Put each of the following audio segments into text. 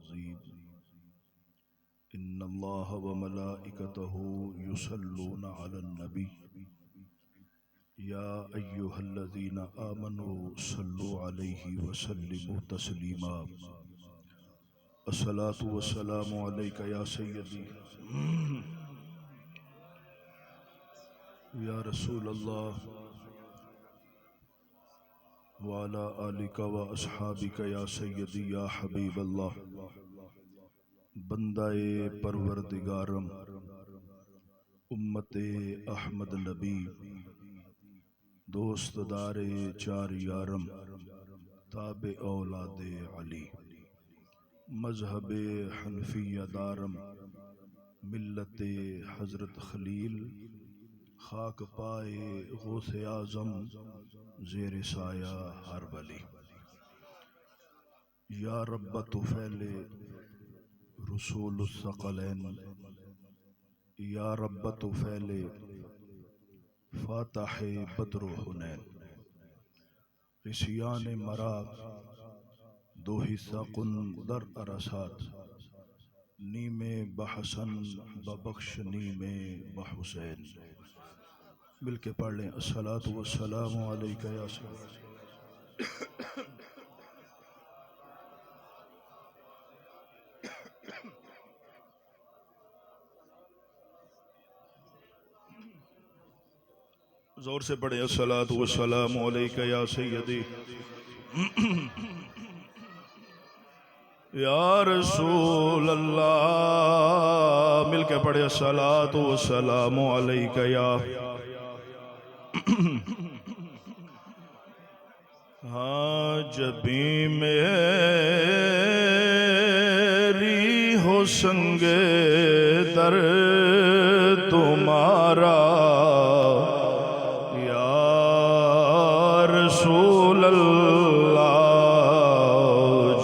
अज़ीम। इन्नल्लाह व मलाइकतहु युसल्लूना अलन नबी या अय्युहल्लज़ीना आमनू सल्लु अलैहि व सल्लिमू तस्लीमा। अस्सलातु वस्सलामु अलैका या सय्यदी या रसूल अल्लाह व अला आलिका व अस्हाबिका या सय्यदी या हबीब अल्लाह। बंदाए परवरदिगारम उम्मते अहमद नबी दोस्तदारे चार यारम ताबे औलादे अली मजहबे हनफिया दारम मिल्लते हजरत खलील खाक पाए गौसे आजम ज़ेर साया हर वली। या रब्ब तुफैले रसूलुस्सक़लैन या रब्ब तुफैले फातहे बद्र हुनैन। इस्यान मरा दो हिस्सा कुन दर अरसात नीमे बहसन बबख्श नीमे बहुसैन। मिल के पढ़ लें अस्सलातु वस्सलामु अलैका या जोर से पढ़े अस्सलातु वस्सलामु अलैका या सय्यदी या रसूल अल्लाह। मिल के पढ़े अस्सलातु वस्सलामु अलैका या हाँ जबी मेरी हो संगे दर तुम्हारा या रसूल अल्लाह।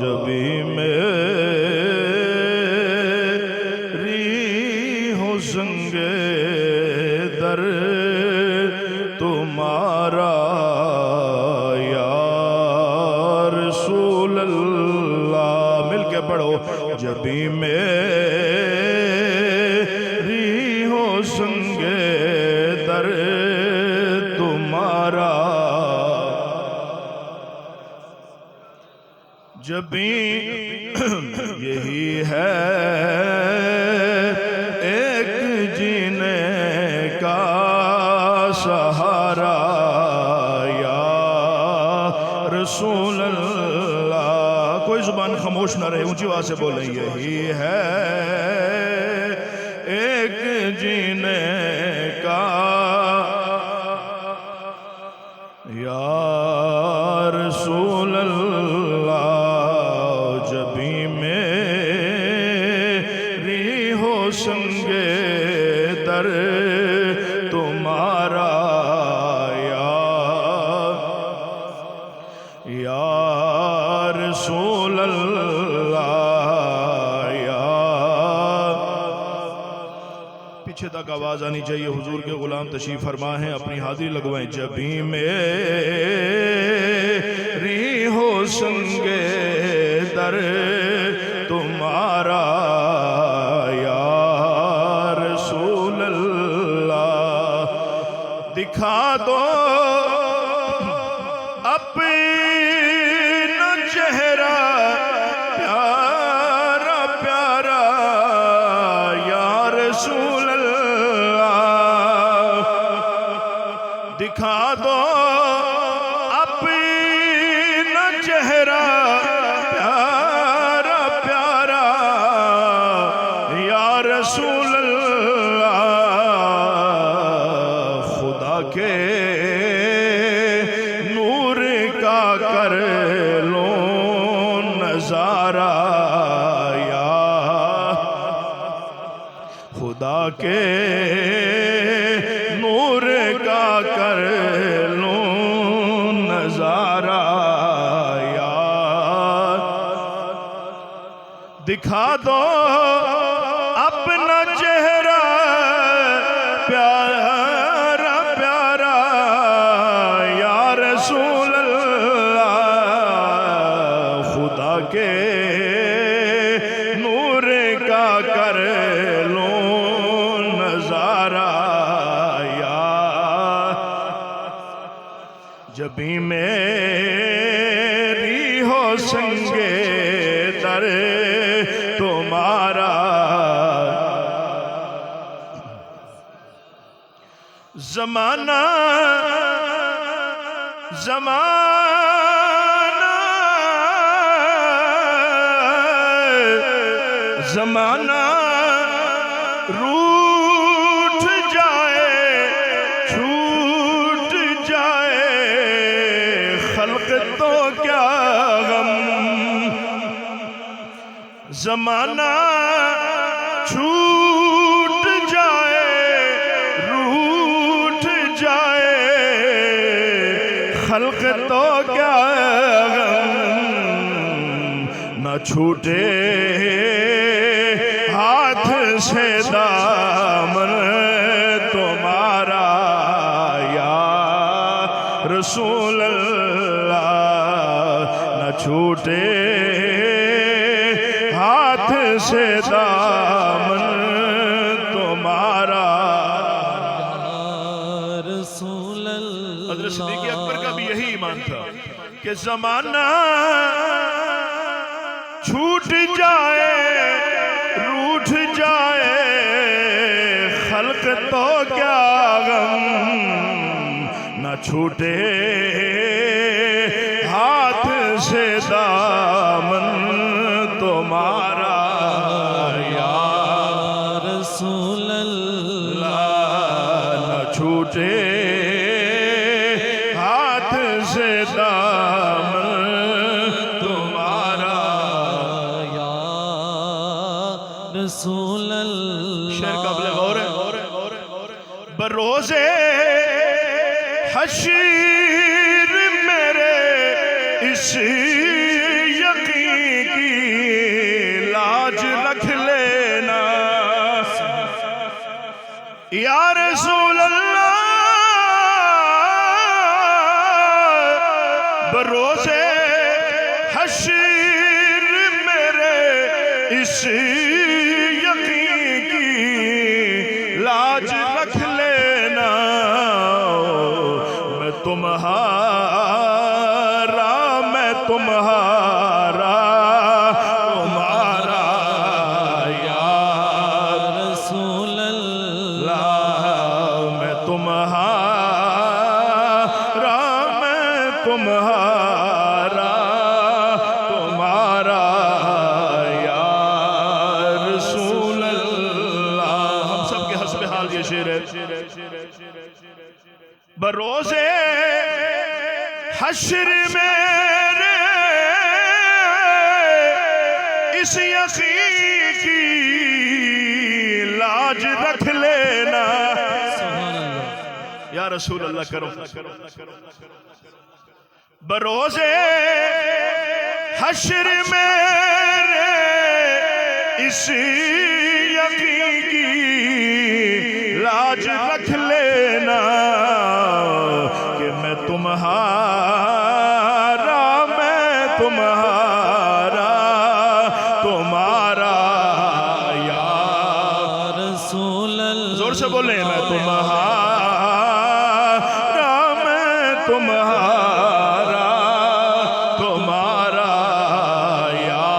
जबी मेरी हो संगे दर तुम्हारा पढ़ो। जबी मेरी हो संगे दर तुम्हारा जबी यही है एक जीने का सहारा या रसूल अल्लाह। कोई जुबान खामोश ना रहे, ऊंची आवाज से बोलें। यही है एक जीने का या रसूल अल्लाह। जबी मेरी हो संगे दर तुम्हारा या रसूल अल्लाह। या पीछे तक आवाज आनी चाहिए। हुजूर के गुलाम तशरीफ फरमा है, अपनी हाजिरी लगवाएं। जबी मेरी हो संगे दर तुम्हारा या रसूल अल्लाह। दिखा दो अपना चेहरा प्यारा प्यारा या रसूल अल्लाह। दिखा दो अपना चेहरा प्यारा प्यारा या रसूल अल्लाह। खुदा के कर लो नजारा या खुदा के नूर का कर लो नजारा या दिखा दो अपना चेहरा प्यारा प्यारा या रसूल अल्लाह। खुदा के भी मेरी हो संगे दर तुम्हारा, ज़माना ज़माना ज़माना रूठ जाए छूट जाए खल्क तो क्या गम, ज़माना छूट जाए रूठ जाए खल्क तो क्या गम, न छूटे हाथ से दामन तुम्हारा या रसूल अल्लाह, न छूटे हाथ से दामन तुम्हारा रसूल अल्लाह। हज़रत सिद्दीक़ अकबर का भी यही ईमान था कि ज़माना छूट जाए रूठ जाए खल्क तो क्या गम, न छूटे हाथ से दामन तुम्हारा या रसूल अल्लाह। न छूटे हाथ से दामन तुम्हारा या रसूल अल्लाह। शेर काबिल गौर है। बरोज़े हशीर मेरे इस यकीन की लाज रख लेना या रसूल अल्लाह, बरोज़े हशीर मेरे इस यकीन की लाज रख लेना, मैं तुम्हारा तुम्हारा या रसूल अल्लाह। मैं तुम्हारा तुम्हारा या रसूल अल्लाह। हम सब के हस्बे हाल ये शेर है। बरोज़े हश्र मेरे इस यकीन की लाज रख लेना या रसूल अल्लाह करो। बरोज़े हश्र मेरे इस यकीन की लाज रख लेना कि मैं तुम्हारा तुम्हारा या रसूल अल्लाह। जोर से बोले मैं तुम्हारा तुम्हारा या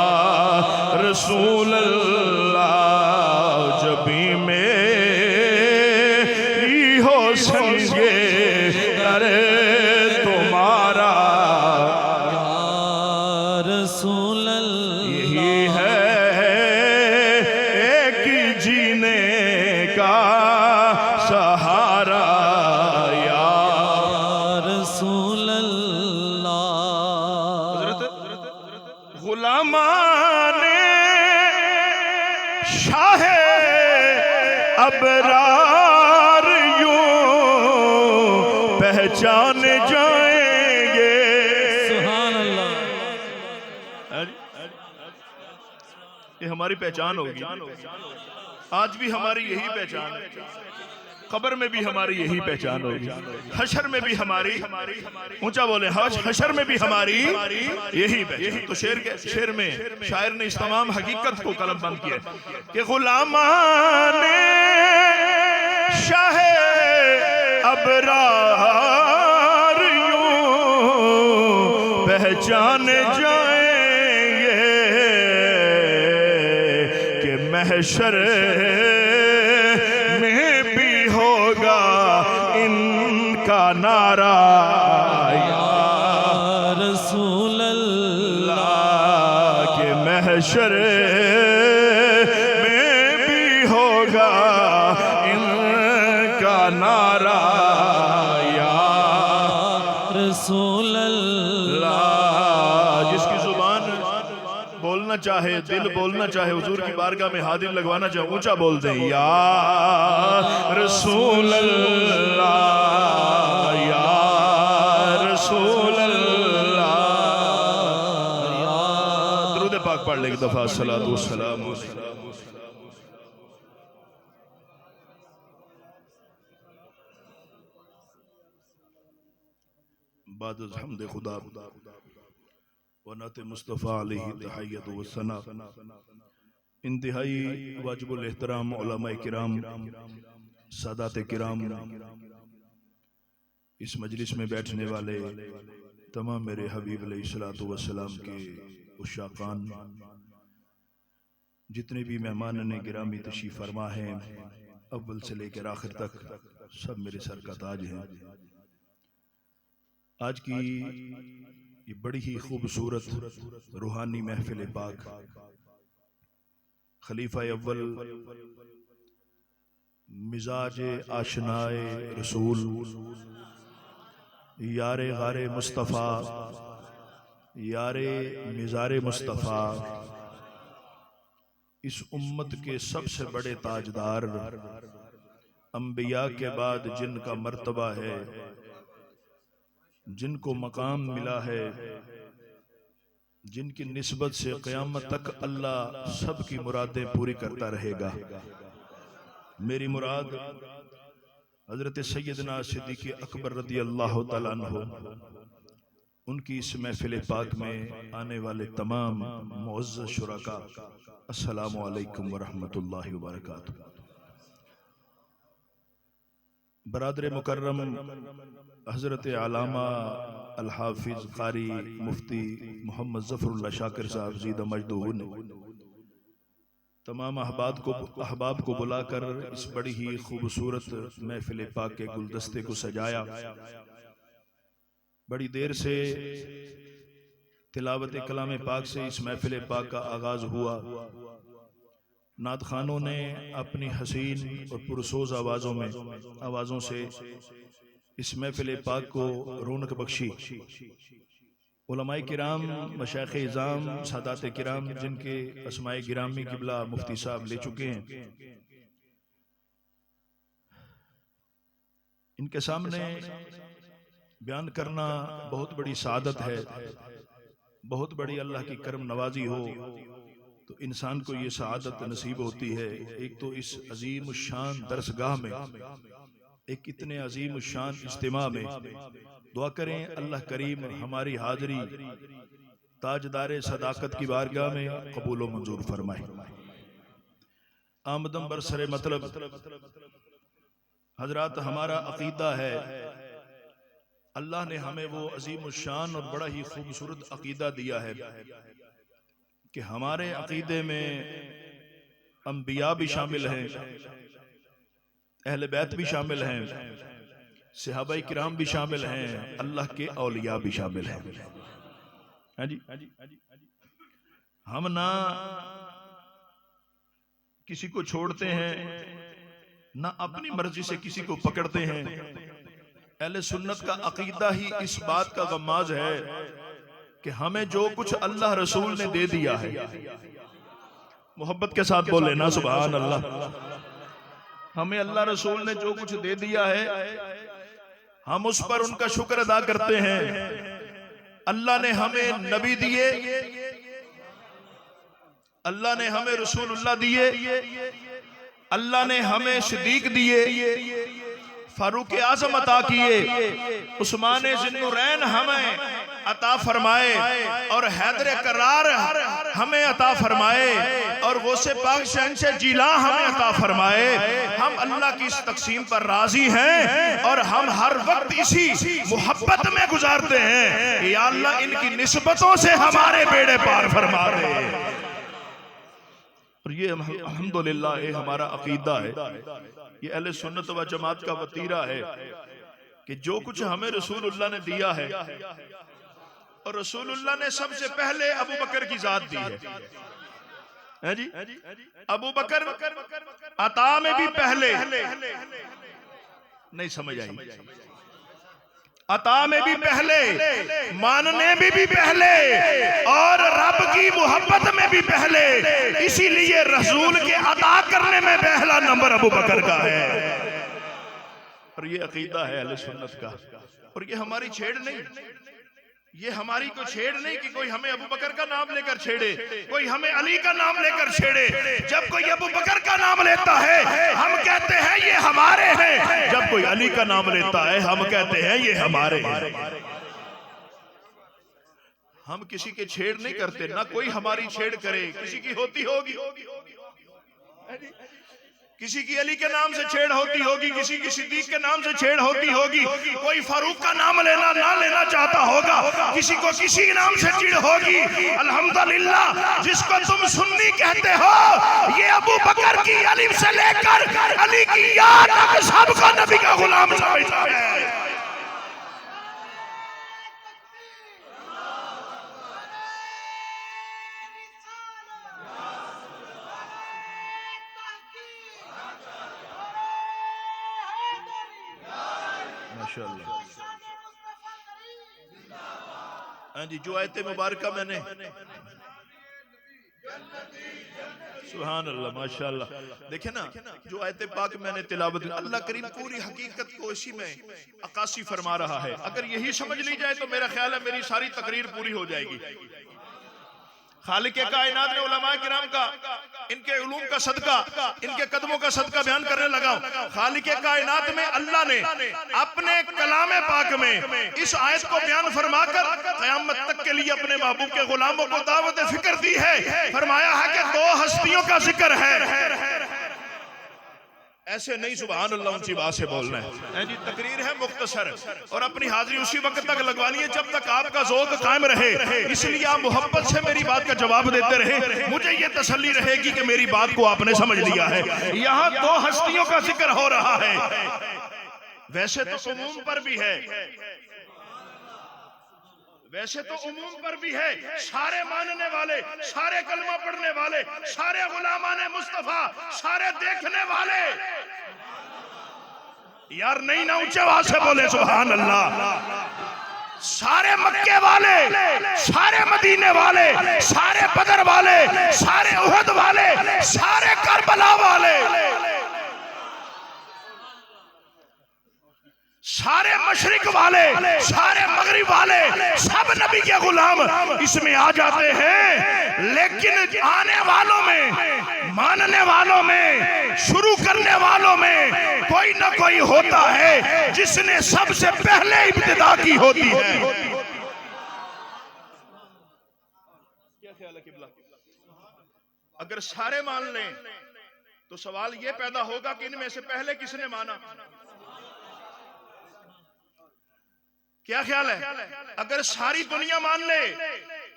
रसूल अल्लाह। जब भी मेरी हो संगे अरे तुम्हारा या रसूल अल्लाह। यही है एक जीने का सहारा या रसूल अल्लाह। गुलामाने शाह अबरार यूं पहचान जाएंगे। सुभान अल्लाह। ये हमारी पहचान होगी। आज भी हमारी यही पहचान है, कब्र में भी हमारी यही पहचान होगी, हशर में भी हमारी, ऊंचा बोले हशर में भी हमारी यही पहचान। तो शेर में शायर ने इस तमाम हकीकत को कलम बंद किया कि गुलामाने शाह अबरार यूं पहचाने जाएंगे कि महशर में भी होगा इनका नारा या रसूल अल्लाह के महशर में भी होगा इनका नारा या रसूल अल्लाह। जिसकी जुबान बोलना चाहे, दिल बोलना चाहे, हुजूर की बारगाह में हाजिर लगवाना चाहे, ऊंचा बोल दे या रसूल अल्लाह, या रसूल अल्लाह। दरूद पाक पढ़ ले एक दफा, सलातु व सलाम। बाद हम्द खुदा व नात मुस्तफ़ा अलैहि तहय्यत व सना। इंतहाई वाजिबुल एहतराम उलमाए किराम, सादात किराम, इस मजलिस में बैठने वाले तमाम मेरे हबीब अलैहिस्सलातु वस्सलाम के उशाकान, जितने भी मेहमान ने गिरामी तशरीफ फरमा हैं, अव्वल से लेकर आखिर तक सब मेरे सर का ताज हैं। आज की ये बड़ी ही खूबसूरत रूहानी महफिल पाक, खलीफा अव्वल मिजाज आशनाए रसूल, यारे गारे मुस्तफ़ा, यारे मिज़ारे मुस्तफ़ा, इस उम्मत के सबसे बड़े ताजदार, अंबिया के बाद जिनका मर्तबा है, जिनको मकाम मिला है, जिनकी निस्बत से क़यामत तक अल्लाह सबकी मुरादें पूरी करता रहेगा। मेरी मुराद हज़रत सैयदना सिद्दीक़ अकबर रज़ी अल्लाह तआला अन्हु, उनकी इस महफिल पाक में आने वाले तमाम मुअज़्ज़ज़ शुरका, अस्सलामु अलैकुम व रहमतुल्लाहि व बरकातुहू। बरादर मुकर्रम हज़रत अल्लामा अल हाफिज़ कारी मुफ्ती मोहम्मद ज़फ़रुल्लाह शाकिर साहब ज़ीदा मजदूर ने तमाम अहबाब को बुलाकर इस बड़ी ही खूबसूरत महफिल पाक के गुलदस्ते को सजाया। बड़ी देर से तिलावत कलाम पाक से इस महफिल पाक का आगाज हुआ। नात खानों ने अपनी हसीन और पुरसोज आवाज़ों से इस महफिल पाक को रौनक बख्शी। उलमाए किराम, मशाइख इज़ाम, सादात किराम, जिनके अस्माए गिरामी किबला मुफ्ती साहब ले चुके हैं, इनके सामने बयान करना बहुत बड़ी सादत है, बहुत बड़ी अल्लाह की करम नवाजी हो तो इंसान को ये सआदत नसीब होती है। एक तो इस अजीम शान दरसगाह में, एक इतने अजीम शान इज्तिमा में दुआ करें अल्लाह करीम हमारी हाजिरी ताजदारे सदाकत की बारगाह में कबूल व मंजूर फरमाए। आमदम बरसरे मतलब हजरात, हमारा अकीदा है, अल्लाह ने हमें वो अजीम शान और बड़ा ही खूबसूरत अकीदा दिया है कि हमारे अकीदे में अंबिया भी शामिल हैं, अहले बैत भी शामिल हैं, सहाबाए किराम भी शामिल हैं, अल्लाह के औलिया भी शामिल हैं। हाँ जी, हम ना किसी को छोड़ते हैं, ना अपनी मर्जी से किसी को पकड़ते हैं। अहले सुन्नत का अकीदा ही इस बात का गम्माज है कि हमें जो कुछ अल्लाह रसूल ने दे दिया है, मोहब्बत के साथ बोले ना सुभान अल्लाह, हमें अल्लाह रसूल ने जो कुछ दे दिया है हम उस पर उनका शुक्र अदा करते हैं। अल्लाह ने हमें नबी दिए, अल्लाह ने हमें रसूलुल्लाह दिए, अल्लाह ने हमें सिद्दीक दिए, फारूक आज़म अता किए, उस्मान ज़िन्नुरैन हमें अता फरमाए और हैदर करार हमें अता फरमाए और गौसे पाक शहंशाह जिला हमें अता फरमाए। हम अल्लाह की इस तकसीम पर राजी हैं और हम हर वक्त इसी मोहब्बत में गुजारते हैं। या अल्लाह इनकी निस्बतों से हमारे बेड़े पार फरमा दे। और ये अल्हम्दुलिल्लाह ये हमारा अकीदा है, ये अहले सुन्नत व जमात का वतीरा है कि जो कुछ हमें रसूलुल्लाह ने दिया है, और रसूलुल्लाह ने सबसे पहले अबू बकर की जात दी है जी। अबू बकर अता में भी पहले, नहीं समझ आई, अता में भी पहले, मानने में भी पहले और रब की मोहब्बत में भी पहले। इसीलिए रसूल के अता करने में पहला नंबर अबू बकर का है। और ये अकीदा है अहले सुन्नत का। और ये हमारी छेड़ नहीं, ये हमारी कोई छेड़ नहीं कि कोई हमें अबू बकर का नाम लेकर छेड़े, कोई हमें अली का नाम लेकर छेड़े। जब कोई अबू बकर का नाम लेता है हम कहते हैं ये हमारे हैं, जब कोई अली का नाम लेता है हम कहते हैं ये हमारे हैं। हम किसी के छेड़ नहीं करते, ना कोई हमारी छेड़ करे। किसी की होती होगी, किसी की अली के नाम से छेड़ होती होगी, किसी की सिद्दीक के नाम से छेड़ होती होगी, कोई फारूक का नाम लेना ना लेना चाहता होगा, किसी को किसी नाम से चिढ़ होगी। अल्हम्दुलिल्लाह जिसको तुम सुन्नी कहते हो ये अबू बकर की अलिफ से लेकर अली की या तक सबको नबी का गुलाम समझता है। हाँ जी, जो आयत मुबारका मैंने, सुभान अल्लाह माशाअल्लाह, देखे ना जो आयत पाक मैंने तिलावत, अल्लाह करीम पूरी हकीकत को इसी में अक्कासी फरमा रहा है। अगर यही समझ ली जाए तो मेरा ख्याल है मेरी सारी तकरीर पूरी हो जाएगी। खालिक कायनात ने उलमाए किराम का, इनके उलूम का सदका, इनके कदमों का सदका बयान करने लगा। खालिक कायनात में अल्लाह ने अपने कलाम पाक में इस आयत को बयान फरमाकर क़यामत तक के लिए अपने महबूब के गुलामों को दावत फिक्र दी है। फरमाया है कि दो हस्तियों का जिक्र है। ऐसे नहीं सुभान अल्लाह ऊंची बात से बोलना है जी। तकरीर है मुख्तसर और अपनी हाजिरी उसी वक्त तक लगवानी है जब तक आपका ज़ौक़ कायम रहे। इसलिए आप मोहब्बत से मेरी बात का जवाब देते रहे, मुझे ये तसल्ली रहेगी कि मेरी बात को आपने समझ लिया है। यहाँ दो हस्तियों का जिक्र हो रहा है। वैसे तो उमूम पर भी है, वैसे तो उमूम पर भी है, सारे मानने वाले, सारे कलमा पढ़ने वाले, सारे गुलामाने मुस्तफा, सारे देखने वाले। यार नहीं ना ऊंचे आवाज से बोले सुभान अल्लाह। सारे मक्के वाले, सारे मदीने वाले, सारे बदर वाले, सारे उहद वाले, सारे करबला वाले, सारे मशरिक वाले, सारे मगरिब वाले, सब नबी के गुलाम इसमें आ जाते हैं। लेकिन आने वालों में, मानने वालों में, शुरू करने वालों में कोई ना कोई होता है जिसने सबसे पहले इब्तिदा की होती है। क्या ख्याल है किबला? अगर सारे मान लें तो सवाल ये पैदा होगा कि इनमें से पहले किसने माना? क्या ख्याल है? अगर सारी दुनिया मान ले,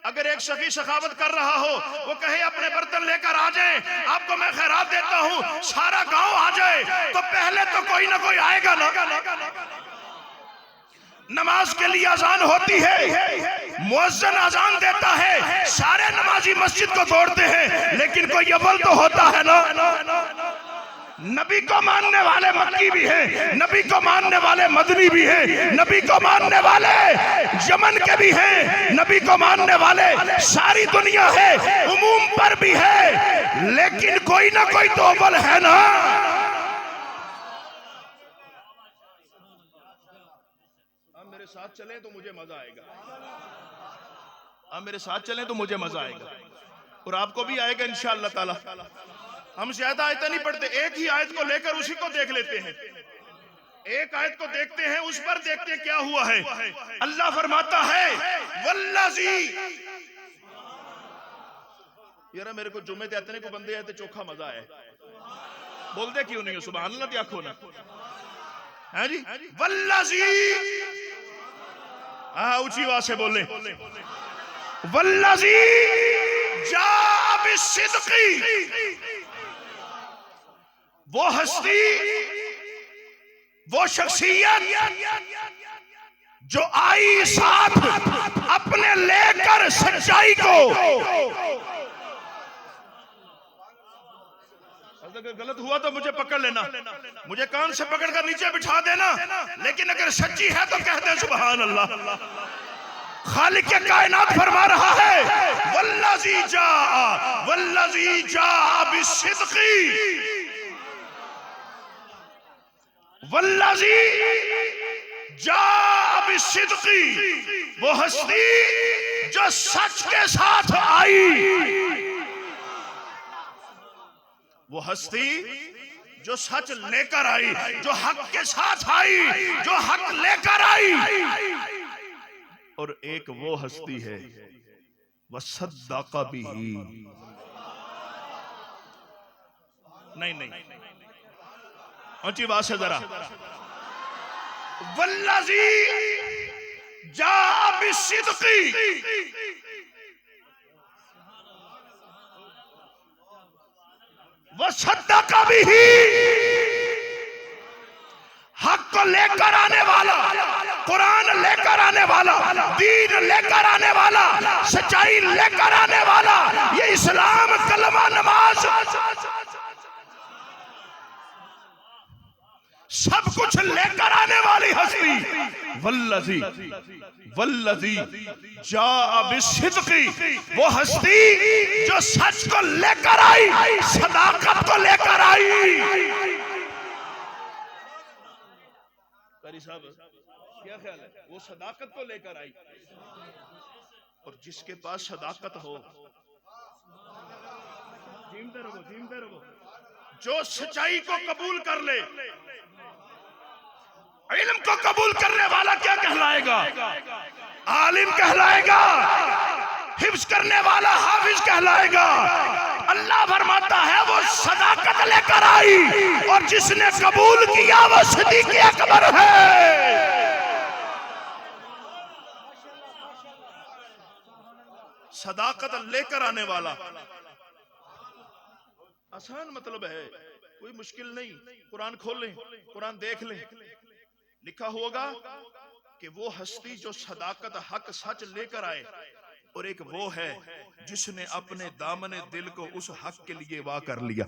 अगर एक सखी सखावत कर रहा हो, वो कहे अपने बर्तन लेकर आ जाएं, आपको मैं खैरात देता हूं, सारा गांव आ जाए, तो पहले तो कोई ना कोई आएगा ना। नमाज के लिए अजान होती है, मुअज्जिन अजान देता है, सारे नमाजी मस्जिद को दौड़ते हैं, लेकिन कोई अव्वल तो होता है ना। नबी को मानने वाले मक्की भी हैं, नबी को मानने वाले मदनी भी हैं, नबी को मानने वाले यमन के भी हैं, नबी को मानने वाले सारी दुनिया है, उमूम पर भी है, लेकिन कोई ना कोई तो अव्वल है ना। आप मेरे साथ चलें तो मुझे मजा आएगा, आप मेरे साथ चलें तो मुझे मजा आएगा और आपको भी आएगा इंशाअल्लाह ताला। हम ज्यादा आयतें नहीं पढ़ते, एक ही आयत को लेकर उसी को देख लेते हैं, एक आयत को देखते हैं, उस पर देखते हैं क्या हुआ है। अल्लाह फरमाता है वल्लज़ी, यार मेरे को जुम्मे ते इतने को बंदे आए तो चोखा मजा है, बोल दे क्यों नहीं हो सुभान अल्लाह क्या खोना है जी। वल्लज़ी, ऊंची आवाज से बोले, वल्लज़ी जा बिस्सिद्क़ी, वो हस्ती, वो शख्सियत जो आई साथ अपने लेकर सच्चाई को। अगर गलत हुआ तो मुझे पकड़ लेना, मुझे कान से पकड़ कर नीचे बिठा देना, लेकिन अगर सच्ची है तो कह दे सुभान अल्लाह। खालिक के कायनात फरमा रहा है वल्लज़ी जा बिस्सिद्क़ी, वल्लज़ी जा बिस्सिद्क़ी, वो हस्ती जो सच के साथ आई, वो हस्ती जो सच लेकर आई, जो हक के साथ आई, जो हक लेकर आई। और एक वो हस्ती है वसद्दक़ बिही, नहीं ऊंची बात से जरा, वल्लज़ी जा बिस्सिद्क़ी, वसद्दक़ बिही, हक को लेकर आने वाला, कुरान लेकर आने वाला, दीन लेकर आने वाला, सच्चाई लेकर आने वाला, ये इस्लाम कलमा नमाज सब कुछ लेकर आने वाली हस्ती। वल्लज़ी जा बिस्सिद्क़ी, वो हस्ती जो सच को लेकर आई, सदाकत को लेकर आई। साहब क्या ख्याल है, वो सदाकत को लेकर आई। और जिसके पास सदाकत हो, जीमते रहो, जो सच्चाई को कबूल कर ले, इल्म को कबूल करने वाला क्या कहलाएगा? आलिम कहलाएगा, हिफ्ज करने वाला हाफिज कहलाएगा। अल्लाह फरमाता है वो सदाकत लेकर आई, और जिसने कबूल किया वो सिद्दीक़ अकबर है। सदाकत लेकर आने वाला, आसान मतलब है, कोई मुश्किल नहीं। कुरान खोल लें, कुरान देख लें, लिखा होगा कि वो हस्ती जो सदाकत हक सच लेकर आए, और एक वो है जिसने अपने दामने दिल को उस हक के लिए वाह कर लिया।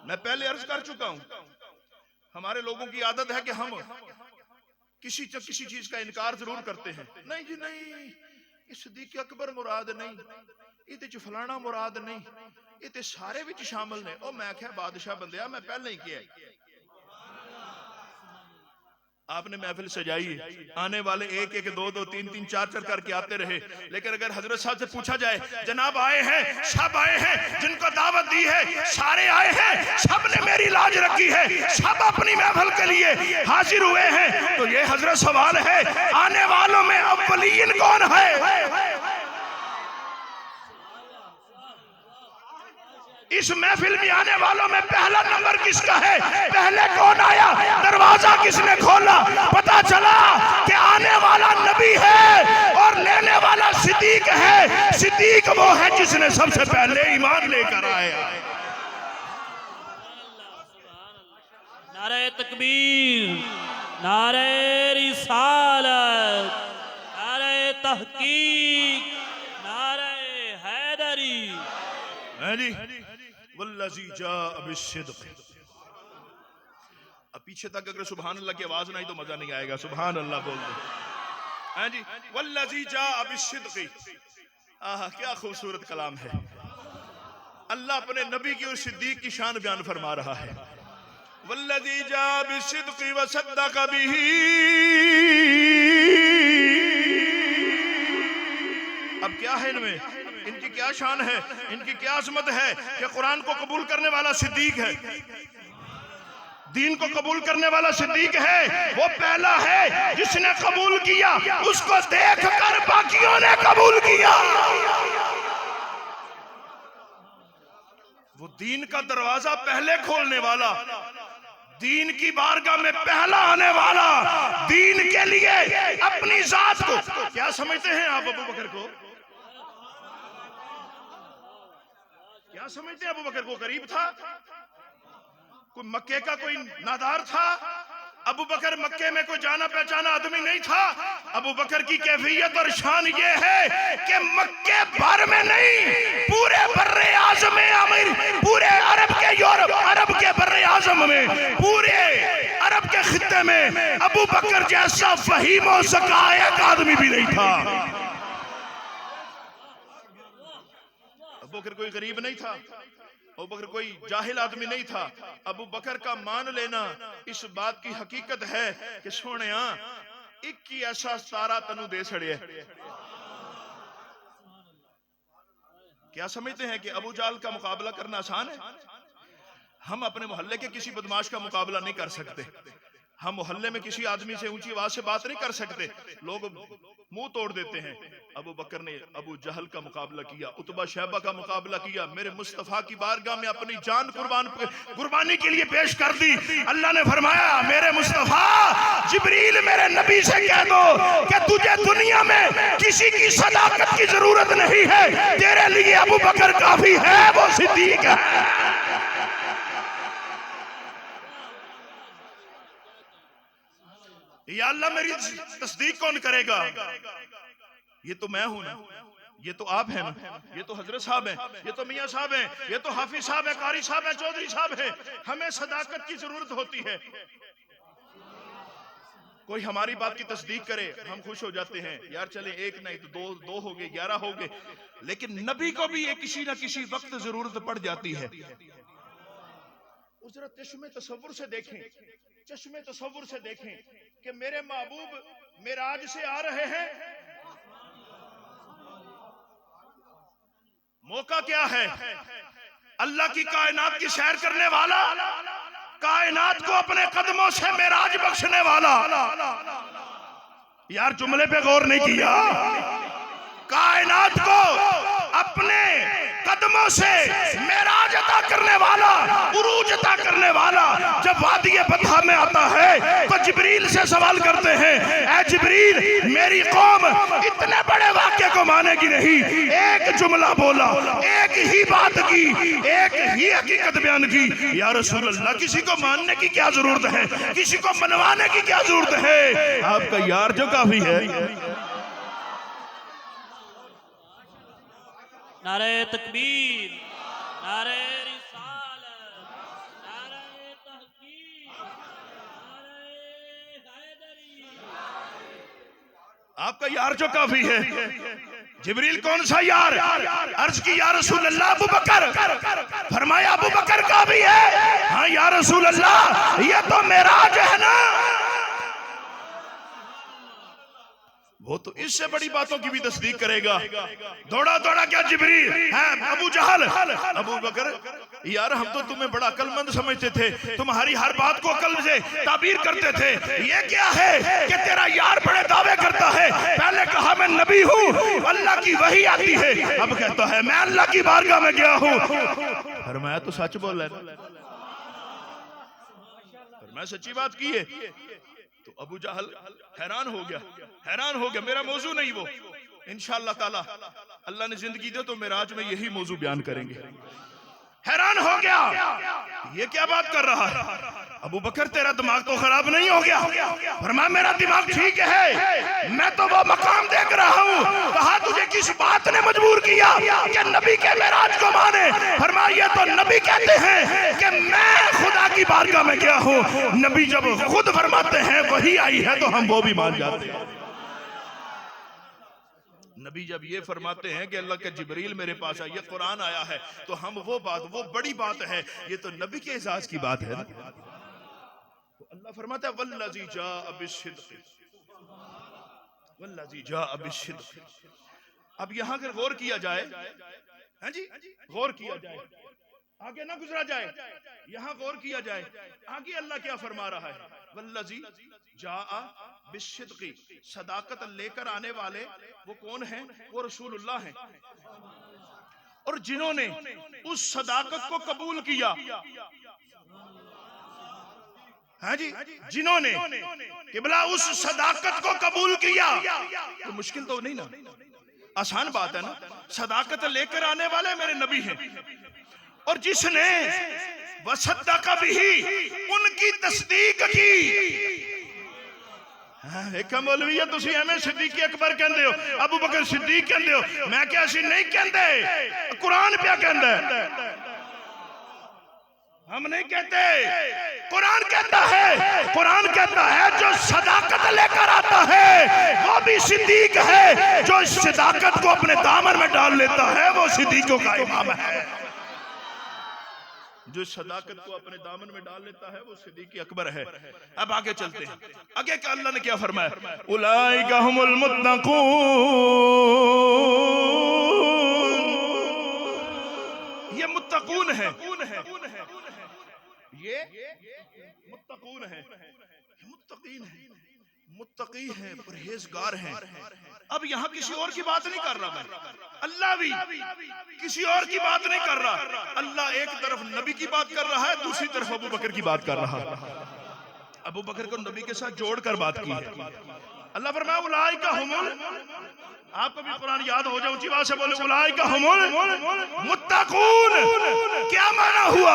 मैं पहले अर्ज कर चुका हूं, हमारे लोगों की आदत है कि हम किसी चीज का इनकार जरूर करते हैं। नहीं जी नहीं, सिद्दीक़ अकबर मुराद नहीं, ये फलाना मुराद नहीं, ये सारे विच शामिल ने। ओ मैं क्या बादशाह बंदिया, मैं पहले ही किया। आपने महफिल सजाई, आने वाले एक एक दो दो तीन तीन चार चार करके आते रहे, लेकिन अगर हजरत साहब से पूछा जाए, जनाब आए हैं, सब आए हैं, जिनको दावत दी है सारे आए हैं, सब ने मेरी लाज रखी है, सब अपनी महफिल के लिए हाजिर हुए हैं, तो ये हजरत सवाल है, आने वालों में अव्वलीन कौन है? इस महफिल में आने वालों में पहला नंबर किसका है? पहले कौन आया? दरवाजा किसने खोला? पता चला कि आने वाला नबी है और लेने वाला सिद्दीक है। सिद्दीक वो है जिसने सबसे पहले ईमान लेकर आया। नारे तकबीर, नारे रिसालत, नारे तहकीक, नारे हैदरी। वल्लज़ी जाअ बिस्सिद्क़। अब पीछे तक अगर सुभान अल्लाह की आवाज नहीं तो मजा नहीं आएगा। सुभान अल्लाह बोल दो। हाँ जी, वल्लज़ी जाअ बिस्सिद्क़। आहा, क्या खूबसूरत कलाम है। अल्लाह अपने नबी की और सिद्दीक की शान बयान फरमा रहा है। वल्लज़ी जाअ बिस्सिद्क़ व सद्दक़ बिही। अब क्या है इनमें, इनकी क्या शान है, इनकी क्या अजमत है कि कुरान को कबूल करने वाला सिद्दीक है। दीन को कबूल करने वाला सिद्दीक है, वो पहला है जिसने कबूल किया, उसको देखकर बाकियों ने कबूल किया। वो दीन का दरवाजा पहले खोलने वाला, दीन की बारगाह में पहला आने वाला, दीन के लिए अपनी जात को, क्या समझते हैं आप अबू बकर को? क्या समझते हैं अबू बकर को? गरीब था, कोई मक्के का कोई नादार था? अबू बकर मक्के में कोई जाना पहचाना आदमी नहीं था। अबू बकर की कैफियत और शान ये है कि मक्के भर में नहीं, पूरे बर्रे आज़म में, अमीर पूरे अरब के, यूरोप अरब के बर्रे आज़म में, पूरे अरब के खित्ते में अबू बकर जैसा फहीम और ज़कायक आदमी भी नहीं था। अबू बकर कोई गरीब नहीं था, अबू बकर कोई जाहिल आदमी नहीं था। अबू बकर का मान लेना इस बात की हकीकत है कि सोने एक ही ऐसा तारा तनु दे छड़े। क्या समझते हैं कि अबू जाल का मुकाबला करना आसान है? हम अपने मोहल्ले के किसी बदमाश का मुकाबला नहीं कर सकते। हम मोहल्ले में किसी आदमी से ऊंची आवाज से बात नहीं कर सकते, लोग मुंह तोड़ देते हैं। अबू बकर ने अबू जहल का मुकाबला किया, उतबा शैबा का मुकाबला किया, मेरे मुस्तफा की बारगाह में अपनी जान कुर्बानी के लिए पेश कर दी। अल्लाह ने फरमाया, मेरे मुस्तफा जिब्रील मेरे नबी से कह दो कि तुझे दुनिया में किसी की सदाकत की जरूरत नहीं है, तेरे लिए अबू बकर काफी है, वो सिद्दीक है। या अल्लाह मेरी तस्दीक कौन करेगा? ये तो मैं हूं ना, ये तो आप हैं ना, ये तो हजरत साहब हैं, ये तो मियां साहब हैं, ये तो हाफिज साहब है, कारी साहब है, चौधरी साहब है। हमें सदाकत की जरूरत होती है। कोई हमारी बात की तस्दीक करे, हम खुश हो जाते हैं, यार चले एक नहीं तो दो हो गए, 11 हो गए। लेकिन नबी को भी किसी ना किसी वक्त जरूरत पड़ जाती है। उस जरा चश्मे तसव्वुर से देखें, चश्मे तसव्वुर से देखें कि मेरे महबूब मेराज से आ रहे हैं। मौका क्या है? अल्लाह की कायनात की सैर करने वाला, कायनात को अपने कदमों से मेराज बख्शने वाला। यार जुमले पे गौर नहीं किया। कायनात को अपने कदमों से मेराज अता करने वाला, उरूज अता करने वाला जब वादी बतहा में आता है तो जिब्रील से सवाल करते हैं, ऐ जिब्रील मेरी कौम इतने बड़े वाक्य को मानेगी नहीं। एक जुमला बोला, एक ही बात की, एक ही हकीकत बयान की, या रसूल अल्लाह किसी को मानने की क्या जरूरत है, किसी को मनवाने की क्या जरूरत है, आपका यार जो काफी है। नारे तकबीर, नारे रिसालत, नारे तहकीक, नारे हैदरी। आपका यार जो काफी है। जिब्रील कौन सा यार? अर्ज की या रसूल अल्लाह अबू बकर। फरमाया अबू बकर का भी है। हाँ या रसूल अल्लाह, ये तो मेराज है ना। वो तो इससे बड़ी बातों की भी तस्दीक करेगा। दौड़ा दौड़ा क्या जिब्रील है? अबू जहल, अबू बकर यार हम तो तुम्हें बड़ा अक्लमंद समझते थे, तुम्हारी हर बात को अकल से ताबीर करते थे। ये क्या है कि तेरा यार बड़े दावे करता है? पहले कहा मैं नबी हूँ, अल्लाह की वही आती है, अब कहता है मैं अल्लाह की बारगाह में गया हूँ। फरमाया तो सच बोल रहा है, मैं सच्ची बात की है। तो अबू जहल हैरान हो गया, हैरान हो गया। मेरा मौजू नहीं वो, इंशाअल्लाह ताला अल्लाह ने जिंदगी दे तो मेराज में यही मौजू बयान करेंगे। हैरान हो गया, ये क्या बात कर रहा है? अबू बकर तेरा दिमाग तो खराब नहीं हो गया? फरमाया मेरा दिमाग ठीक है, मैं तो वो मकाम देख रहा हूँ। कहा तुझे किस बात ने मजबूर किया कि नबी के मेराज को माने? फरमाया ये तो नबी कहते हैं कि मैं खुदा की बारगाह में गया हूँ। नबी जब खुद फरमाते हैं वही आई है तो हम वो भी मान जाते हैं। नबी जब ये फरमाते हैं कि अल्लाह के जिब्रील मेरे पास आया, ये कुरान आया है, तो हम वो बात, वो बड़ी बात है, ये तो नबी के एजाज की बात है। तो अल्लाह फरमाता है वल्लज़ी जाअ बिस्सिद्क़, वल्लज़ी जाअ बिस्सिद्क़। अब यहाँ अगर गौर किया जाए, हाँ जी गौर किया जाए आगे ना गुजरा जाए, यहाँ गौर किया जाए। आगे अल्लाह क्या फरमा रहा है, वल्लज़ी जाआ बिस्सिद्क़ी, सदाकत लेकर आने वाले वो कौन हैं? वो रसूलुल्लाह हैं। और जिन्होंने उस सदाकत को कबूल किया, हाँ जी, जिन्होंने किबला उस सदाकत को कबूल किया, तो मुश्किल तो नहीं ना, आसान बात है ना। सदाकत लेकर आने वाले मेरे नबी हैं, और जिसने वसद्दक़ बिही, उनकी तस्दीक की। एक मौलवी तुसी एवं सिद्दीक अकबर कहंदे हो, अबू बकर सिद्दीक कहंदे हो, मैं क्या ऐसी नहीं कहते, कुरान क्या कहता है, हम नहीं कहते, कुरान कहता है। कुरान कहता है जो सदाकत लेकर आता है वो भी सिद्दीक है, जो इस सदाकत को अपने दामन में डाल लेता है वो सिद्दीकों का इमाम है। जो सदाकत को अपने दामन में डाल लेता है वो सिद्दीक अकबर है। अब आगे चलते हैं, आगे का अल्लाह ने क्या फरमाया, उलाइका हुमुल मुत्तकून, ये मुत्तकून है, ये मुत्तकून है, मुत्तकीन है, मुत्तकी है, परहेजगार है। अब यहाँ किसी और की बात नहीं कर रहा मैं, अल्लाह भी किसी और की बात नहीं कर रहा। अल्लाह एक तरफ नबी की बात कर रहा है, दूसरी तरफ अबू बकर की बात कर रहा है। अबू बकर को नबी के साथ जोड़कर बात की है। अल्लाह फरमाया उलाइका हुमुल, आपको भी कुरान याद हो जाए, ऊंची बात से बोले उलाइका हुमुल मुत्तकून। क्या माना हुआ?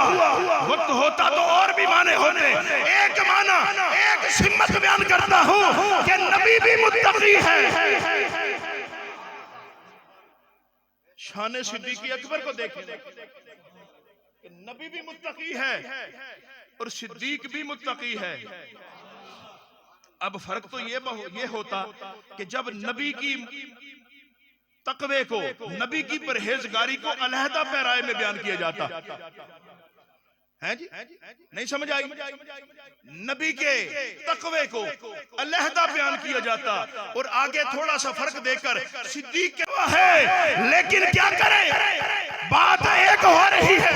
वक्त होता तो और भी माने होते, एक माना, एक सिम्मत बयान करता हूँ कि नबी भी मुत्तकी है। शान सिद्दीकी अकबर को देखें, नबी भी मुत्तकी है और सिद्दीक भी मुत्तकी है। अब फर्क तो ये होता कि जब नबी की तकवे को, नबी की परहेजगारी को अलहदा पैराए में बयान किया जाता है जी, नहीं समझ आई? नबी के तकवे को अलहदा बयान किया जाता और आगे थोड़ा सा फर्क देकर सिद्दीक है, लेकिन क्या करें, बात एक हो रही है,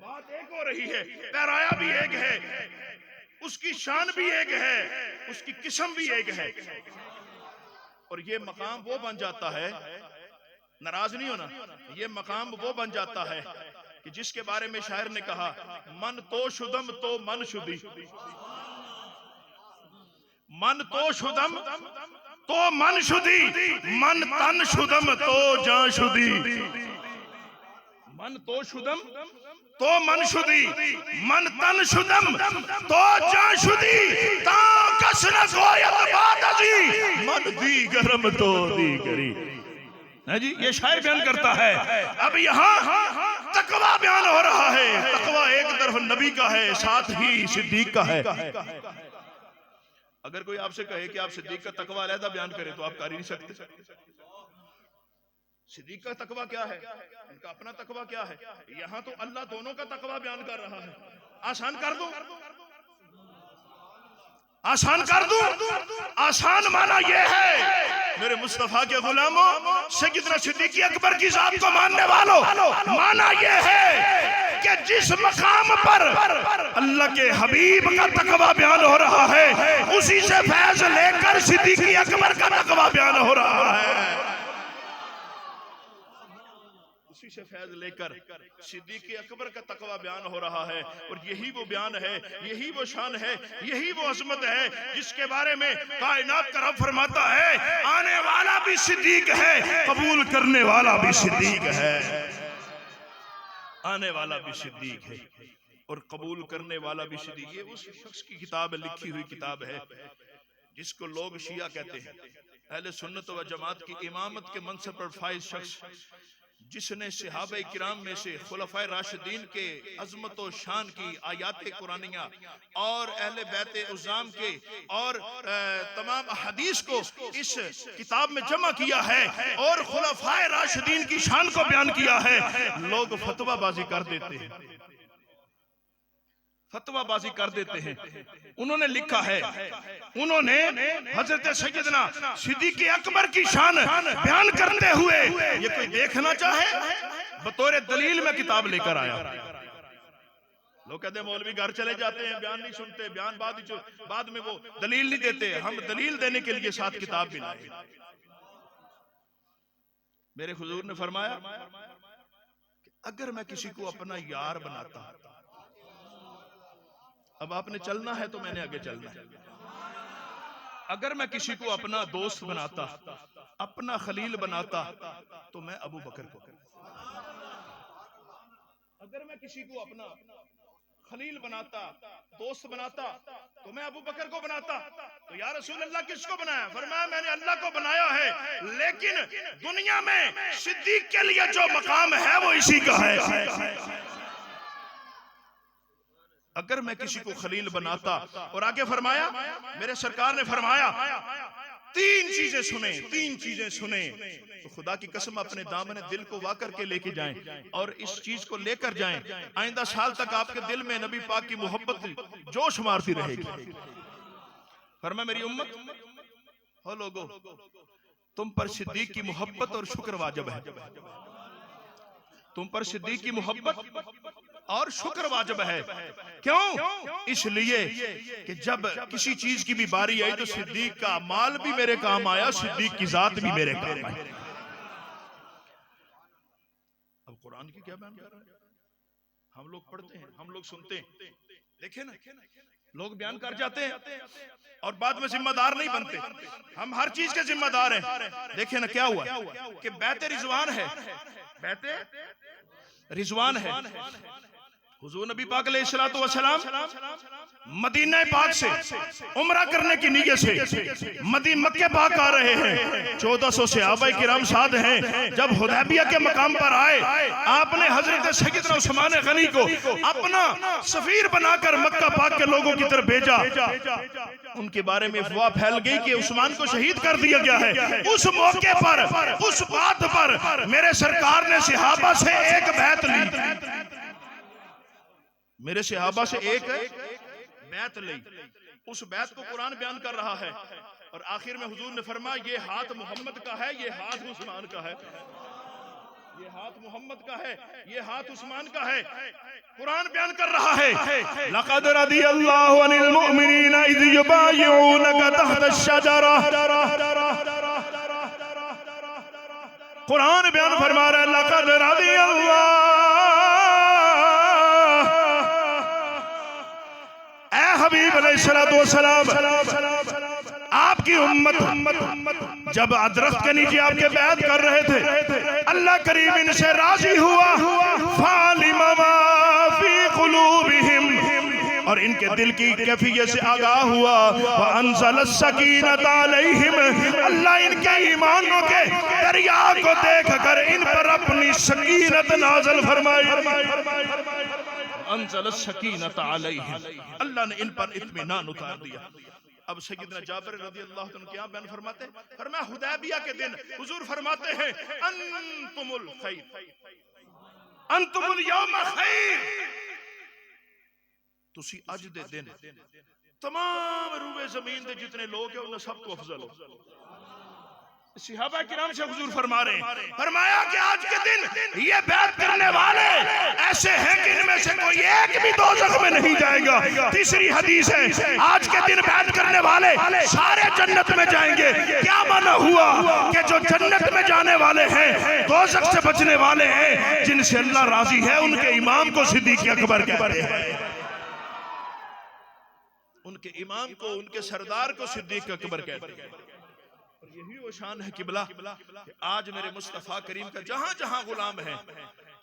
बात एक हो रही है, पैराया भी एक है, उसकी शान भी एक है, उसकी किस्म भी एक है। और ये मकाम वो बन जाता है, नाराज नहीं होना, ये मकाम वो बन जाता है कि जिसके बारे में शायर ने कहा, मन तो शुदम तो मन शुदी, मन तो शुदम तो मन शुदी, मन तन शुदम तो जान शुदी, मन तो शुदम तो मन शुदी, मन तन शुदम तो जान शुदी, ता कस न गोयत बात जी, मन दी गरम तो दी करी है जी। ये शायर बयान करता है। अब यहाँ तकवा बयान हो रहा है, तकवा एक तरफ नबी का है, साथ ही सिद्दीक का है। अगर कोई आपसे कहे कि आप सिद्दीक का तकवा अलहदा बयान करें तो आप कर ही नहीं सकते। सिद्दीक का तकवा क्या है, इनका अपना तकवा क्या है। यहाँ तो अल्लाह दोनों का तकवा बयान कर रहा है। आसान कर दूं, आसान कर दूं, आसान माना ये है मेरे मुस्तफा के गुलामों, सैयदना सिद्दीक अकबर की जात को मानने वालों, माना ये है कि जिस मकाम पर अल्लाह के हबीब का तकवा बयान हो रहा है, उसी से फैज लेकर सिद्दीक अकबर का तकवा बयान हो रहा है, उसी से फैज लेकर सिद्दीक अकबर का तकवा बयान हो रहा है। और यही वो बयान है, यही वो शान है, यही वो अजमत है जिसके बारे में कायनात का रब फरमाता है, आने वाला भी सिद्दीक है, कबूल करने वाला भी सिद्दीक है। आने वाला भी सिद्दीक है और कबूल करने वाला भी सिद्दीक। ये उस शख्स की किताब है, लिखी हुई किताब है जिसको लोग शिया कहते हैं। अहले सुन्नत व जमात की इमामत के मनसब पर फाइज शख्स, जिसने सहाबा किराम में से खुलफाए राशिदीन के अजमत व शान की आयात कुरानिया और अहले बैत उज़ाम के और तमाम हदीस को इस किताब में जमा किया है और खुलफाए राशिदीन की शान को बयान किया है। लोग फतवाबाजी कर देते हैं, फतवाबाजी कर देते हैं। उन्होंने लिखा है, उन्होंने हजरत सैयदना सिद्दीक़ अकबर की शान बयान करते हुए, ये कोई देखना चाहे बतौर दलील में किताब लेकर आया। लोग कहते हैं मौलवी घर चले जाते हैं, बयान नहीं सुनते, बयान बाद में वो दलील नहीं देते। हम दलील देने के लिए साथ किताब भी लाए। मेरे हुजूर ने फरमाया कि अगर मैं किसी को अपना यार बनाता, अब आपने चलना है तो मैंने आगे चलना है, अगर मैं किसी को अपना दोस्त बनाता, अपना खलील बनाता, तो मैं अबू बकर को, अगर मैं किसी को अपना खलील बनाता, दोस्त बनाता, तो मैं अबू बकर को बनाता। तो या रसूल अल्लाह किसको बनाया? फरमाया मैंने अल्लाह को बनाया है, लेकिन दुनिया में सिद्दीक के लिए जो मकाम है वो इसी का है। अगर मैं किसी को खलील बनाता, और आगे फरमाया मेरे सरकार ने फरमाया तीन चीजें सुने, तीन चीजें सुने तो खुदा की कसम अपने दामन दिल को वा करके लेके जाएं और इस चीज को लेकर जाएं। आइंदा साल तक आपके दिल में नबी पाक की मोहब्बत जोश मारती रहेगी। फरमाया मेरी उम्मत हो लोगो, तुम पर सिद्दीक की मोहब्बत और शुक्र वाजिब है, तुम पर सिद्दीक की मोहब्बत और शुक्र वाजिब है। क्यों? इसलिए कि जब किसी चीज की भी बारी आई तो सिद्दीक का माल भी मेरे काम आया, सिद्दीक की जात भी मेरे काम आई। अब कुरान की क्या बयान कर रहा है? हम लोग पढ़ते हैं, हम लोग सुनते हैं, देखे ना लोग बयान कर जाते हैं और बाद में जिम्मेदार नहीं बनते। हम हर चीज के जिम्मेदार हैं। देखे ना क्या हुआ कि बैत रिजवान है, बैत रिजवान है। हुजूर नबी पाक अलैहिस्सलातु वस्सलाम मदीना पाक से उम्रा करने की नीयत से मक्के पाक आ रहे हैं। 1400 सहाबाए किराम साथ हैं। जब हुदैबिया के मकाम पर आए, आपने हजरत सैयदना उस्मान गनी को अपना सफीर बनाकर मक्का पाक के लोगों की तरफ भेजा। उनके बारे में अफवाह फैल गई कि उस्मान को शहीद कर दिया गया है। उस मौके पर, उस बात पर मेरे सरकार ने सहाबा से एक बैत ली, मेरे सहाबा से एक बैत ली। उस बैत को कुरान बयान कर रहा है और आखिर में हुजूर ने फरमाया ये हाथ मोहम्मद का है, ये हाथ उस्मान का है, ये हाथ मोहम्मद का है, ये हाथ उस्मान का है। कुरान बयान कर रहा है लक़द रदियल्लाहु अनिल मुमिनीना इज़ युबायिऊनका तहत अश-शजरा। कुरान बयान फरमा रहा है लक़द रदियल्लाहु, हबीब अलैहिस्सलातु वस्सलाम आपकी उम्मत जब दरख्त के नीचे आपके बैत कर रहे थे, अल्लाह करीम इनसे राजी हुआ, फालिमा मा फी कुलूबिहिम, और इनके दिल की कैफियत से आगाह हुआ, व अंज़ल सकीनत अलैहिम, अल्लाह इनके ईमानों के दरिया को देखकर इन पर अपनी सकीनत नाज़िल फरमाई। अंज़ल सकीनत अलैहिम, अल्लाह ने इन पर इत्मीनान उतार दिया। अब सैयदना जाबिर रज़ियल्लाहु अन्हु क्या बयान फरमाते हैं? फरमाया हुदैबिया के दिन हुजूर फरमाते हैं अंतुमुल खैर, अंतुमुल यौम खैर, तुसी अज दे दिन तमाम रूबे जमीन दे जितने लोग हैं उन्हें सबको अफजल हो। सहाबा किराम से हुजूर फरमा रहे हैं, फरमाया कि आज के दिन ये बैत करने वाले ऐसे हैं कि इनमें से कोई एक भी दोज़ख में नहीं जाएगा। तीसरी हदीस है आज के दिन बैत करने वाले सारे जन्नत में जाएंगे। क्या माना हुआ कि जो जन्नत में जाने वाले हैं, दोज़ख से बचने वाले हैं, जिनसे अल्लाह राजी है, उनके इमाम को सिद्दीक़ अकबर कहते हैं, उनके इमाम को, उनके सरदार को सिद्दीक़ अकबर कहते हैं। और यही वो शान है किबला कि आज मेरे मुस्तफा करीम का जहां जहां गुलाम है,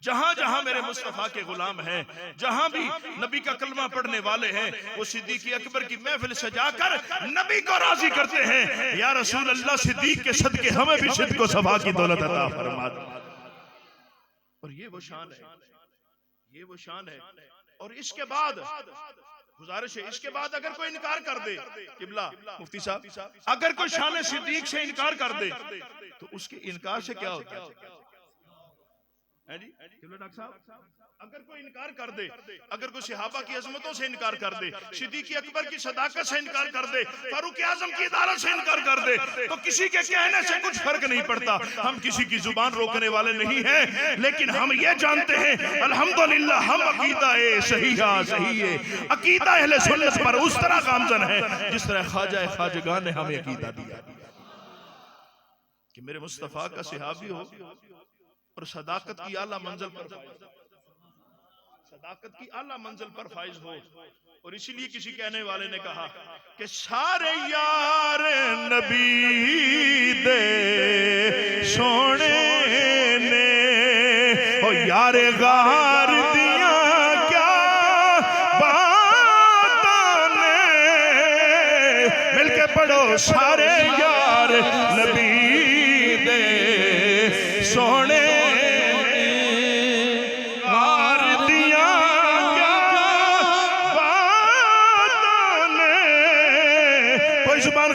जहां जहां मेरे मुस्तफा के गुलाम हैं, जहां भी नबी का कलमा पढ़ने वाले हैं, वो सिद्दीक़ अकबर की महफिल सजाकर नबी को राजी करते हैं, या रसूल अल्लाह सिद्दीक़ के सदके हमें भी सिद्दीक़ को सभा की दौलत अता फरमा। और ये वो शान है, ये वो शान है। और इसके बाद गुजारिश है, इसके बाद अगर कोई इनकार कर दे, किबला मुफ्ती साहब, अगर कोई शान सिद्दीक़ से इनकार कर दे तो उसके इनकार से क्या होता है जी? किबला डॉक्टर साहब अगर कोई इनकार कर दे, अगर कोई सहाबा की अजमतों से इनकार कर दे, सिद्दीक अकबर की सदाकत से इनकार कर दे, फारूक आजम की अदालत से इनकार कर दे, तो किसी के कहने से कुछ फर्क नहीं पड़ता। हम किसी की जुबान रोकने वाले नहीं हैं, लेकिन हम ये जानते हैं अल्हम्दुलिल्लाह हम अकीदा सही है, अकीदा अहले सुन्नत पर उस तरह गामजन है जिस तरह ख्वाजा ख्वाजगान ने हमें अकीदा दिया कि मेरे मुस्तफा का सहाबी हो और सदाकत की आला मंजिल पर फाइज हो। और इसीलिए किसी कहने वाले ने कहा कि सारे यार नबी दे सोने ने ओ यार गार दिया क्या बातां ने, मिलके पढ़ो सारे यार नबी दे सोने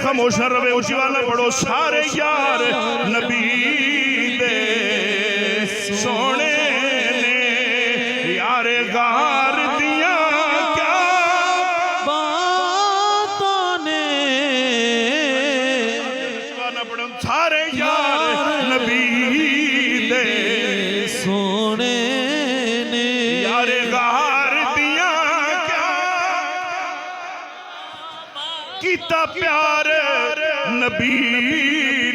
खामोश न रवे, ऊंची वाला पढ़ो सारे यार नबी दे सोने ने यार गार दिया क्या बातों ने, पढ़ो सारे यार नबी दे सोने ने यार गार दिया क्या कीता प्यार नबी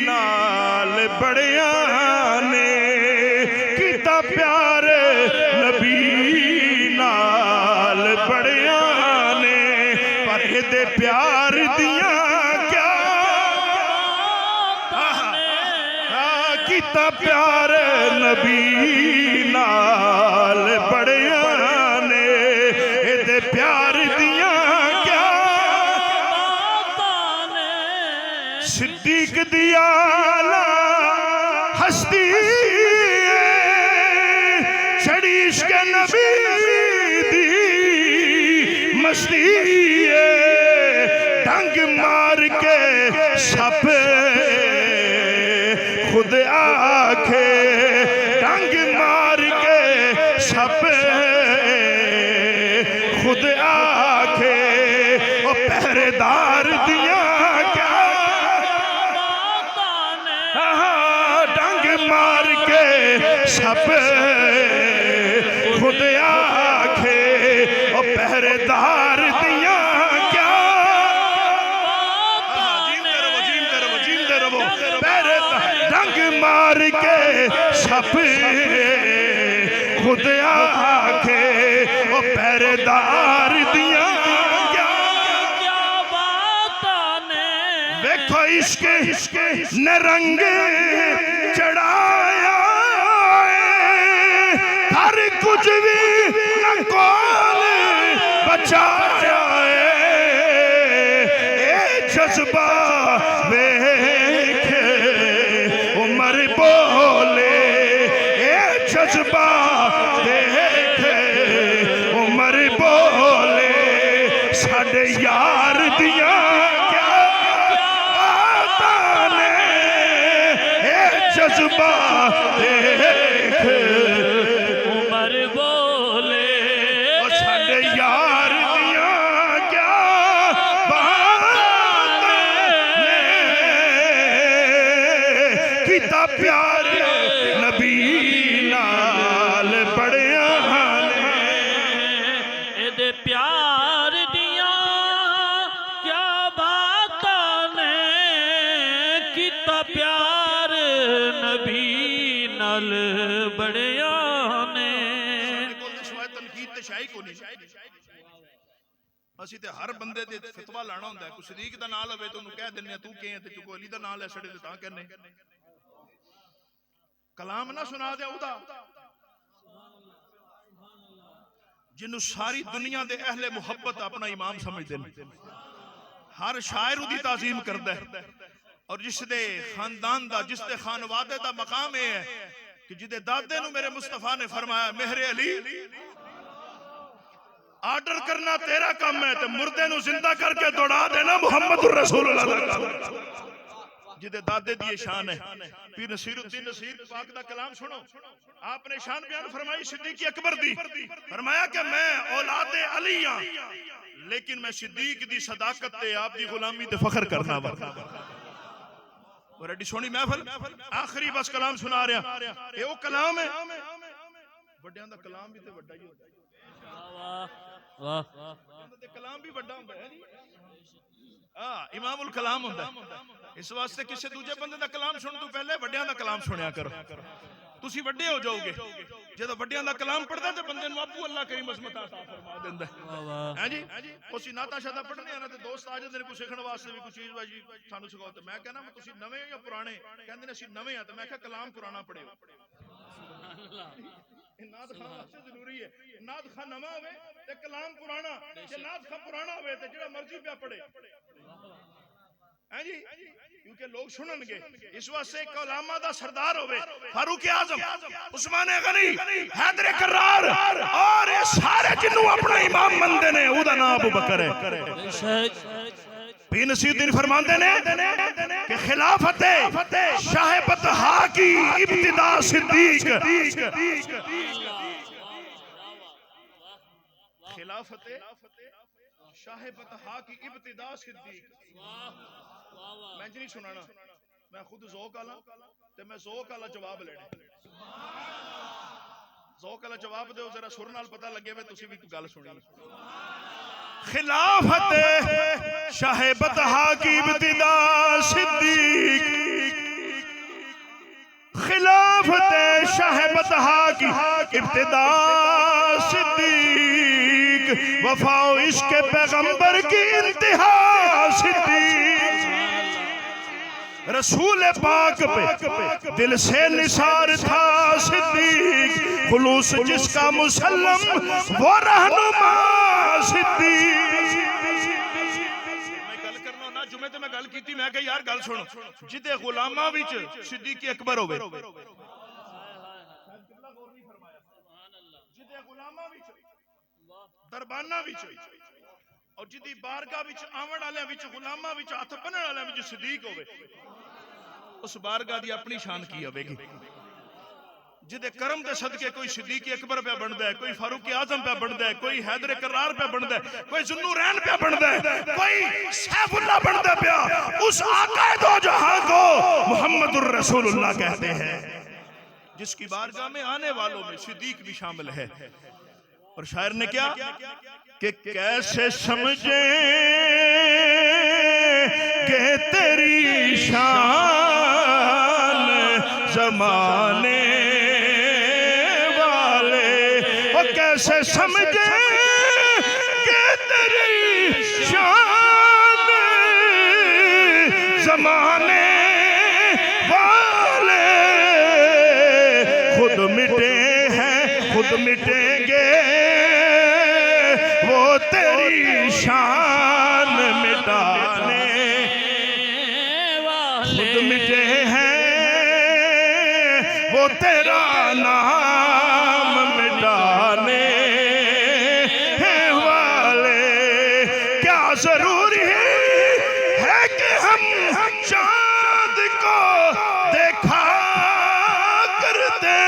नाल बड़िया ने, कीता प्यार नबी नाल बड़िया ने, पर एदे प्यार दिया क्या कीता प्यार नबी नाल बड़िया ने, एदे प्यार दिया सिद्दीक दिया हस्ती चढ़ी इश्क नबी दी मस्ती ढंग मार के सप खुद आखे, ढंग मार के सप खुद आखे, ओ पहरेदार दिया मार के सप खुद आखे, और पहरेदार दिया क्या जींदे रहो पहरेदार रंग मार के सप खुद आखे, और पहरेदार दिया क्या देखो इश्क न रंग चढ़ाया हर कुछ भी न कौन बचाया ए जज्बा वेखे उमर बोले, ए जज्बा देखे उमर बोले, साडे यार दिया जज्बा देख उमर बोले, और साडे यार दिया क्या बात ने कीता प्यार नबी नाल बड़िया ने, एदे प्यार दिया क्या बातां ने, कीता प्यार नबी नाल बड़िया ने। ਅਸੀਂ ਤੇ ਹਰ ਬੰਦੇ ਦੇ ਫਤਵਾ ਲਾਣਾ ਹੁੰਦਾ, ਕੋਈ ਸਦੀਕ ਦਾ ਨਾਮ ਲਵੇ ਤੇ ਉਹਨੂੰ ਕਹਿ ਦਿੰਨੇ ਆ ਤੂੰ ਕੀ ਹੈ, ਤੇ ਕੋਈ ਅਲੀ ਦਾ ਨਾਮ ਲੈ ਛੜੇ ਤੇ ਤਾਂ ਕਹਿੰਨੇ ਕਲਾਮ ਨਾ ਸੁਣਾ ਦਿਆ ਉਹਦਾ ਜਿਹਨੂੰ ਸਾਰੀ ਦੁਨੀਆ ਦੇ ਅਹਲੇ ਮੁਹੱਬਤ ਆਪਣਾ ਇਮਾਮ ਸਮਝਦੇ ਨੇ, ਹਰ ਸ਼ਾਇਰ ਉਹਦੀ ਤਾਜ਼ੀਮ ਕਰਦਾ ਹੈ, और जिसदे खानदान दा जिसदे खानवादे दा मकाम है कि जिदे दादे नु मेरे मुस्तफा ने फरमाया मेहरे अली आर्डर करना तेरा काम है, तो मुर्दे नु जिंदा करके दौड़ा देना मुहम्मदुर रसूलुल्लाह दा काम। जिदे दादे दी शान है। पीर नसीरुद्दीन नसीर पाक दा कलाम सुनो, आपने शान बयान फरमाई सिद्दीक अकबर दी, फरमाया कि मैं औलादे अली हां, लेकिन मैं सिद्दीक दी सदाकत ते आप दी गुलामी ते फख्र करना वा। और एडी सोहनी महफिल, आखिरी बस कलाम सुना रहा, ये वो कलाम है, वड्डियां दा कलाम भी ते वड्डा ही होंदा है, वाह ते कलाम भी वड्डा होंदा है। इमामुल कलाम होंदा है। इस वास्ते किसी दूजे बंदे दा कलाम सुनने तो पहले वड्डियां दा कलाम सुनिया करो, तुसी वड्डे हो जाओगे। जदों वड्डियां दा कलाम पढ़दा ते बंदे नूं आपू अल्लाह करीम अज़मत अता फरमा दिंदा है। हैं जी, उसी नाता शादा पढ़ने आना ते दोस्त आ जांदे ने कुछ सीखण वास्ते भी, कुछ चीज वाजी सानू सिखाओ, ते मैं कहना तुसी नवे या पुराने, कहंदे ने असीं नवे आ, ते मैं कहा कलाम पुराना पढ़ियो। नात खां वास्ते जरूरी है, नात खां नवा होवे ते कलाम पुराना, जे नात खां पुराना होवे ते जेड़ा मर्जी पिया पढ़े, हैं जी, क्योंकि लोग सुननगे। इस वास्ते एक उलामा दा सरदार होवे, फारूक आजम, उस्मान गनी, हैदर करार, और ये सारे जिन्नू अपना इमाम मनदे ने, ओदा नाम अबू बकर है। पीर नसीरुद्दीन फरमांदे ने कि खिलाफत शाह बतहा की इब्तिदा सिद्दीक, खिलाफत शाह बतहा की इब्तिदा सिद्दीक। मैं नहीं सुनाना, मैं खुद ज़ौक़ आला ते मैं ज़ौक़ आला जवाब लेना। ज़ौक़ आला जवाब दो जरा, सुर नाल पता लगे वे तुसी भी गल सुनी। खिलाफत शाह बतहा की इब्तिदा सिद्दीक, खिलाफत शाह बतहा की इब्तिदा सिद्दीक, वफा इश्क़ पैगंबर की इंतहा सिद्दीक, रसूल पाक पे दिल से निसार था सिद्दीक, खुलूस जिसका मुसल्लम वो रहनुमा सिद्दीक। मैं गल करना ना जुमे ते मैं गल कीती, मैं कहा यार गल सुन, जिदे गुलामां विच सिद्दीक अकबर होवे, जिदे गुलामां विच दरबाना विच और जिदी बारगाह विच आवन वालेयां विच गुलामां विच हथ बन्नण वालेयां विच सिद्दीक होवे, उस बारगाह दी अपनी शान की होवेगी। जिदे करम दे सदके कोई सिद्दीक अकबर पे बनदा है, कोई फारूक आजम पे बनदा है, कोई हैदर करार पे बनदा है, कोई ज़ुन्नुरैन पे बनदा है, कोई सैफुल्लाह बनदा पिया, उस आका दो जहां को मुहम्मदुर रसूलुल्लाह कहते हैं, जिसकी बारगाह में आने वालों में सिद्दीक भी शामिल है। और शायर ने क्या कि कैसे समझे कि तेरी शान जमाने वाले, और कैसे समझे कि तेरी शान जमाने वाले, खुद मिटे हैं खुद मिटेंगे, वो तेरी शान मिटाने वाले, खुद मिटे हैं वो तेरा नाम मिटाने वाले। क्या जरूरी है कि हम चांद को देखा करते,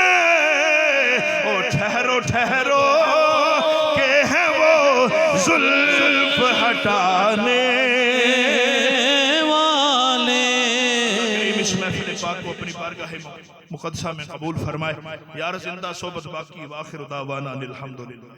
ओ ठहरो ठहरो के हैं वो जुल्फ हटाने वाले। इस महफिल पाक को अपनी बारगाह मुक़द्दसा में कबूल फरमाए। यार जिंदा सोबत बाकी, वाखिर दावाना अनिल हम्दुलिल्लाह।